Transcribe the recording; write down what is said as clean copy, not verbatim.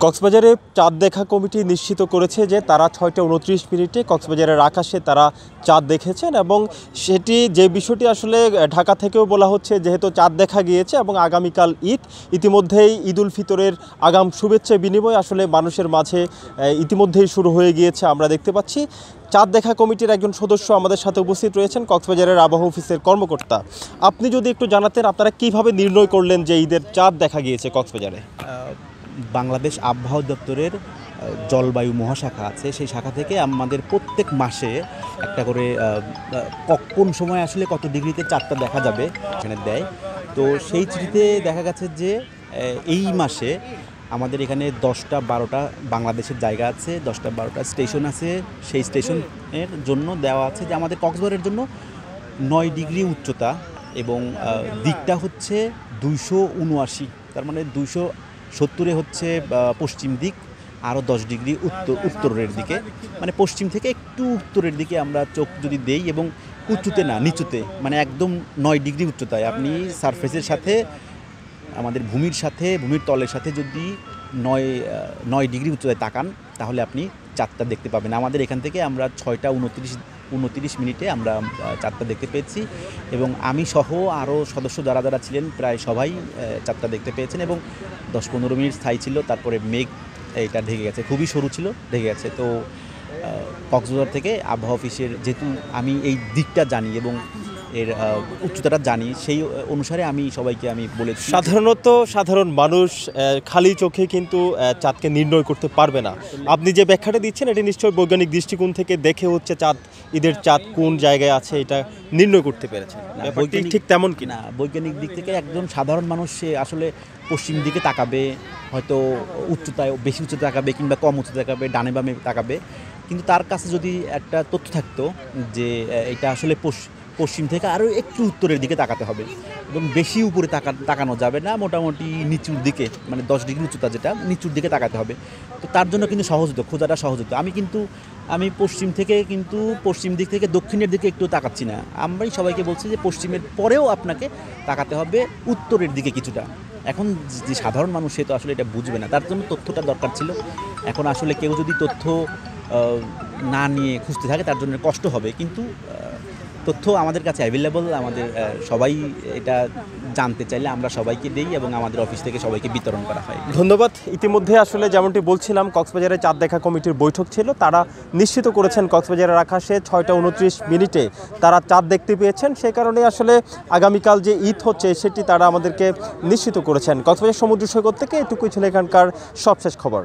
কক্সবাজারে চাঁদ দেখা কমিটি নিশ্চিত করেছে যে তারা ৬টা ২৯ মিনিটে কক্সবাজারের আকাশে তারা চাঁদ দেখেছেন এবং সেটি যে বিষয়টি আসলে ঢাকা থেকেও বলা হচ্ছে যেহেতু চাঁদ দেখা গিয়েছে এবং আগামীকাল ঈদ, ইতিমধ্যেই ঈদ উল ফিতরের আগাম শুভেচ্ছা বিনিময় আসলে মানুষের মাঝে ইতিমধ্যেই শুরু হয়ে গিয়েছে। আমরা দেখতে পাচ্ছি চাঁদ দেখা কমিটির একজন সদস্য আমাদের সাথে উপস্থিত রয়েছেন, কক্সবাজারের আবহাওয়া অফিসের কর্মকর্তা। আপনি যদি একটু জানাতেন আপনারা কিভাবে নির্ণয় করলেন যে ঈদের চাঁদ দেখা গিয়েছে কক্সবাজারে? বাংলাদেশ আবহাওয়া দপ্তরের জলবায়ু মহাশাখা আছে, সেই শাখা থেকে আমাদের প্রত্যেক মাসে একটা করে কোন সময় আসলে কত ডিগ্রিতে চাঁদটা দেখা যাবে এখানে দেয়। তো সেই চিঠিতে দেখা গেছে যে এই মাসে আমাদের এখানে 10টা-12টা বাংলাদেশের জায়গা আছে, 10টা-12টা স্টেশন আছে। সেই স্টেশনের জন্য দেওয়া আছে যে আমাদের কক্সবাজারের জন্য 9 ডিগ্রি উচ্চতা এবং দিকটা হচ্ছে 279, তার মানে 270 হচ্ছে পশ্চিম দিক, আরও 10 ডিগ্রি উত্তরের দিকে, মানে পশ্চিম থেকে একটু উত্তরের দিকে আমরা চোখ যদি দেই এবং উঁচুতে না নিচুতে, মানে একদম 9 ডিগ্রি উচ্চতায় আপনি সারফেসের সাথে আমাদের ভূমির তলের সাথে যদি 9 ডিগ্রি উচ্চতায় তাকান তাহলে আপনি চাঁদটা দেখতে পাবেন। আমাদের এখান থেকে আমরা 6টা 29 মিনিটে আমরা চাঁদটা দেখতে পেয়েছি এবং আমি সহ আরও সদস্য যারা ছিলেন প্রায় সবাই চাঁদটা দেখতে পেয়েছেন এবং 10-15 মিনিট স্থায়ী ছিল, তারপরে মেঘ এটা ঢেকে গেছে, খুবই সরু ছিল, ঢেকে গেছে। তো কক্সবাজার থেকে আবহাওয়া অফিসের যেহেতু আমি এই দিকটা জানি এবং এর উচ্চতাটা জানি, সেই অনুসারে আমি সবাইকে বলেছি। সাধারণত সাধারণ মানুষ খালি চোখে কিন্তু চাঁদকে নির্ণয় করতে পারবে না। আপনি যে ব্যাখ্যাটা দিচ্ছেন এটি নিশ্চয়ই বৈজ্ঞানিক দৃষ্টিকোণ থেকে দেখে হচ্ছে ঈদের চাঁদ কোন জায়গায় আছে এটা নির্ণয় করতে পেরেছেন। ঠিক তেমন কি না, বৈজ্ঞানিক দিক থেকে একজন সাধারণ মানুষ সে আসলে পশ্চিম দিকে তাকাবে, হয়তো উচ্চতায় বেশি উচ্চতা তাকাবে কিংবা কম উচ্চতা তাকাবে, ডানে বামে তাকাবে, কিন্তু তার কাছে যদি একটা তথ্য থাকতো যে এটা আসলে পশ্চিম থেকে আরও একটু উত্তরের দিকে তাকাতে হবে এবং বেশি উপরে তাকানো যাবে না, মোটামুটি নিচুর দিকে, মানে 10 ডিগ্রি উচ্চতা যেটা নিচুর দিকে তাকাতে হবে। তো তার জন্য কিন্তু সহজ হতো, খোঁজাটা সহজ হতো। আমি পশ্চিম দিক থেকে দক্ষিণের দিকে একটু তাকাচ্ছি না, আমরাই সবাইকে বলছি যে পশ্চিমের পরেও আপনাকে তাকাতে হবে উত্তরের দিকে কিছুটা। এখন যে সাধারণ মানুষ সে তো আসলে এটা বুঝবে না, তার জন্য তথ্যটা দরকার ছিল। এখন আসলে কেউ যদি তথ্য না নিয়ে খুঁজতে থাকে তার জন্য কষ্ট হবে, কিন্তু তথ্য আমাদের কাছে অ্যাভেলেবল। আমাদের সবাই এটা জানতে চাইলে আমরা সবাইকে দিই এবং আমাদের অফিস থেকে সবাইকে বিতরণ করা হয়। ধন্যবাদ। ইতিমধ্যে আসলে যেমনটি বলছিলাম কক্সবাজারে চাঁদ দেখা কমিটির বৈঠক ছিল, তারা নিশ্চিত করেছেন কক্সবাজারের আকাশে 6টা 29 মিনিটে তারা চাঁদ দেখতে পেয়েছেন। সেই কারণে আসলে আগামীকাল যে ঈদ হচ্ছে সেটি তারা আমাদেরকে নিশ্চিত করেছেন। কক্সবাজার সমুদ্র সৈকত থেকে এটুকুই ছিল এখানকার সবশেষ খবর।